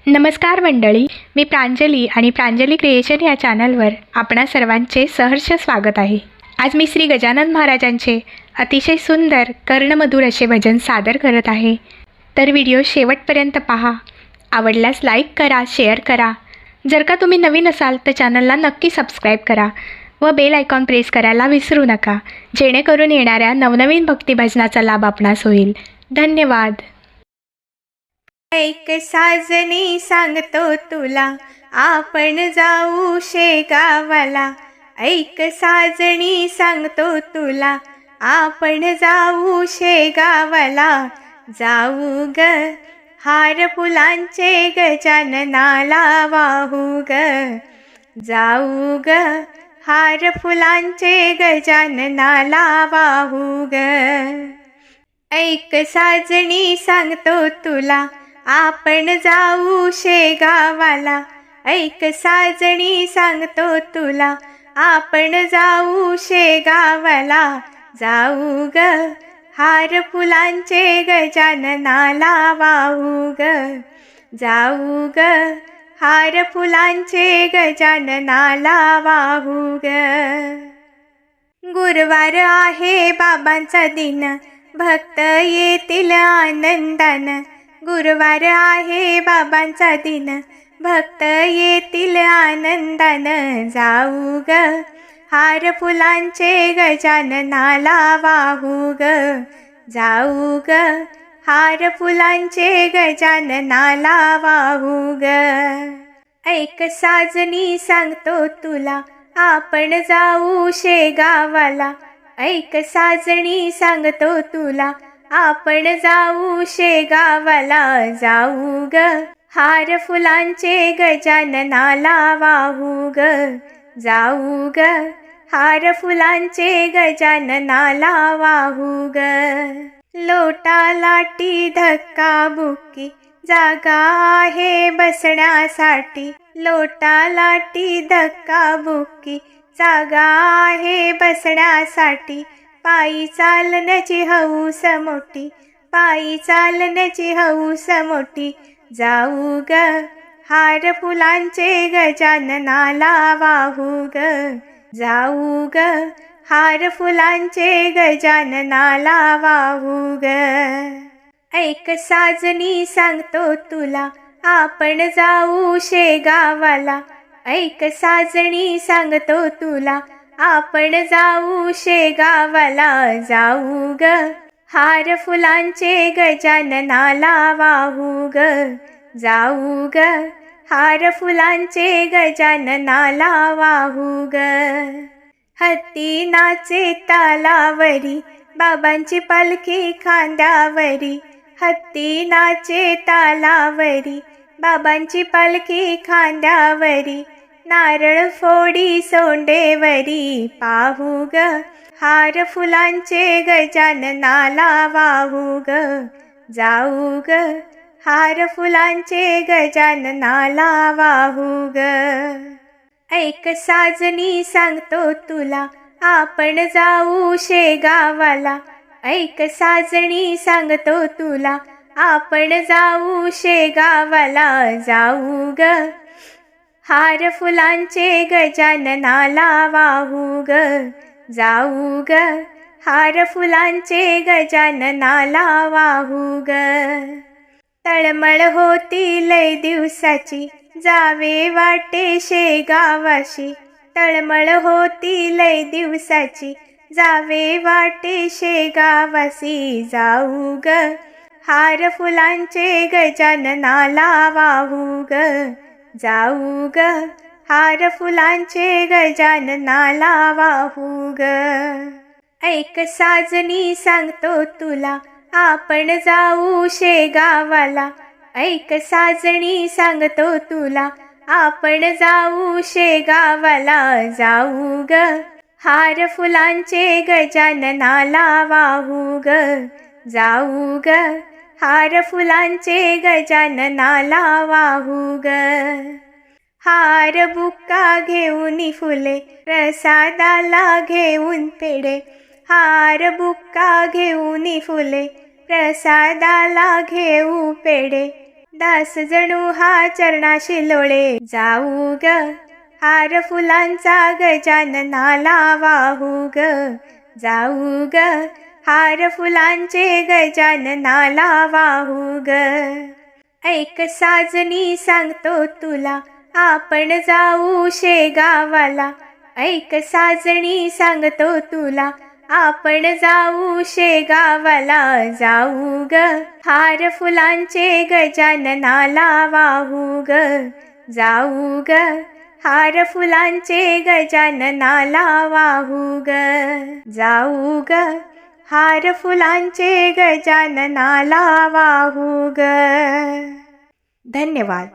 नमस्कार मंडळी, मी प्रांजली आणि प्रांजली क्रिएशन या चॅनलवर आपणा सर्वांचे सहर्ष स्वागत आहे. आज मी श्री गजानन महाराजांचे अतिशय सुंदर कर्णमधुर असे भजन सादर करत आहे. तर व्हिडिओ शेवटपर्यंत पहा. आवडल्यास लाईक करा, शेअर करा. जर का तुम्ही नवीन असाल तर चॅनलला नक्की सबस्क्राईब करा व बेल आयकॉन प्रेस करायला विसरू नका, जेणेकरून येणाऱ्या नवनवीन भक्तिभजनाचा लाभ आपणास होईल. धन्यवाद. ऐक साजनी सांगतो तुला, आपण जाऊ शेगावाला. ऐक साजनी सांगतो तुला, आपण जाऊ शेगावाला. जाऊ ग हार फुलांचे गजाननाला वाहू ग. जाऊ ग हार फुलांचे गजाननाला वाहू ग. ऐक साजनी सांगतो तुला, आपण जाऊ शेगावाला. ऐक साजणी सांगतो तुला, आपण जाऊ शेगावाला. जाऊ ग हार फुलांचे गजाननाला वाहू ग. जाऊ ग हार फुलांचे गजाननाला वाहू ग. गुरुवार आहे बाबांचा दिन, भक्त येतील आनंदानं. गुरुवार आहे बाबांचा दिन, भक्त येतील आनंदानं. जाऊ ग हार फुलांचे गजाननाला वाहू ग. जाऊ ग हार फुलांचे गजाननाला वाहू ग. ऐक साजनी सांगतो तुला, आपण जाऊ शेगावाला. ऐक साजणी सांगतो तुला, आपण जाऊ शेगावाला. जाऊ ग हार फुलांचे गजाननाला वाहू ग. जाऊ ग हार फुलांचे गजाननाला वाहू ग. लोटा लाटी धक्का बुक्की जागा आहे बसण्यासाठी. लोटा लाटी धक्का बुक्की जागा आहे बसण्यासाठी. पायी चालण्याची हौस मोठी, पायी चालण्याची हौस मोठी. जाऊ ग हार फुलांचे गजाननाला वाहू ग. जाऊ ग हार फुलांचे गजाननाला वाहू ग. ऐक साजनी सांगतो तुला, आपण जाऊ शेगावाला. ऐक साजणी सांगतो तुला, आपण जाऊ शेगावाला. जाऊ ग हार फुलांचे गजाननाला वाहू ग. जाऊ ग हार फुलांचे गजाननाला वाहू ग. हत्ती नाचे तालावरी, बाबांची पालखी खांद्यावरी. हत्ती नाचे तालावरी, बाबांची पालखी खांद्यावरी. नारळ फोडी सोंडेवरी, पाहू ग हार फुलांचे गजाननाला वाहू ग. जाऊ ग हार फुलांचे गजाननाला वाहू ग. ऐक साजनी सांगतो तुला, आपण जाऊ शेगावाला. ऐक साजणी सांगतो तुला, आपण जाऊ शेगावाला. जाऊ ग हार फुलांचे गजाननाला वाहू ग. जाऊ ग हार फुलांचे गजाननाला वाहू ग. तळमळ होती लय दिवसाची, जावे वाटे शेगावाशी. तळमळ होती लय दिवसाची, जावे वाटे शेगावासी. जाऊ ग हार फुलांचे गजाननाला वाहू ग. जाऊ ग हार फुलांचे गजाननाला वाहू ग. ऐक साजनी सांगतो तुला, आपण जाऊ शेगावाला. ऐक साजणी सांगतो तुला, आपण जाऊ शेगावाला. जाऊ ग हार फुलांचे गजाननाला वाहू ग. जाऊ ग हार फुलांचे गजाननाला वाहू ग. हार बुक्का घेऊन फुले, प्रसादाला घेऊन पेढे. हार बुक्का घेऊन फुले, प्रसादाला घेऊ पेढे. दास जणू हा चरणाशी लोळे. जाऊ ग हार फुलांचा गजाननाला वाहू ग. जाऊ ग हार फुलांचे गजाननाला वाहू ग. ऐक साजनी सांगतो तुला, आपण जाऊ शेगावाला. ऐक साजणी सांगतो तुला, आपण जाऊ शेगावाला. जाऊ ग हार फुलांचे गजाननाला वाहू ग. जाऊ ग हार फुलांचे गजाननाला वाहू ग. जाऊ ग हार फुलांचे गजाननाला वाहू ग. धन्यवाद.